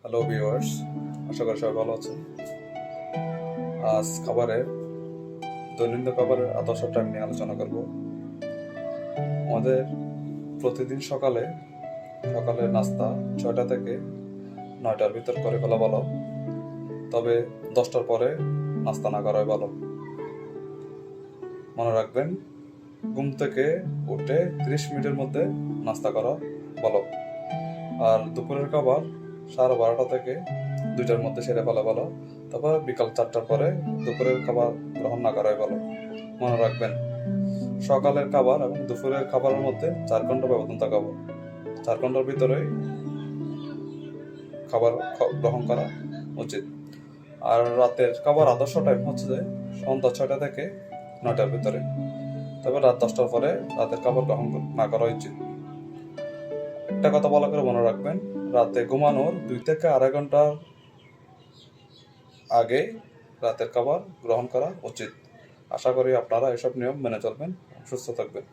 Hello viewers, আশা করি সবাই ভালো আছেন। আজ দৈনন্দিন খাবারের আদর্শ টাইম নিয়ে আলোচনা করব। আমাদের প্রতিদিন সকালে নাস্তা 6টা থেকে 9টার ভিতর করে ফেলা ভালো, তবে 10টার পরে নাস্তা না করাই ভালো। মনে রাখবেন, ঘুম থেকে উঠে 30 মিনিটের মধ্যে নাস্তা করা ভালো। আর দুপুরের খাবার 12:30 থেকে 2টার মধ্যে সেরে ফেলা ভালো, তবে বিকাল 4টার পরে দুপুরের খাবার গ্রহণ না করাই ভালো। মনে রাখবেন, সকালের খাবার এবং দুপুরের খাবারের মধ্যে 4 ঘন্টা ব্যবধান থাকাবো। 4 ঘন্টার ভিতরে খাবার গ্রহণ করা উচিত। আর রাতের খাবার আদর্শ টাইম হচ্ছে যে সন্ধ্যা 6টা থেকে 9টার ভিতরে, তবে রাত 10টার পরে রাতের খাবার গ্রহণ না করা উচিত। একটা কথা বলা করে মনে রাখবেন, রাতে ঘুমানোর 2 থেকে 2.5 ঘন্টার আগে রাতের খাবার গ্রহণ করা উচিত। আশা করি আপনারা এসব নিয়ম মেনে চলবেন, সুস্থ থাকবেন।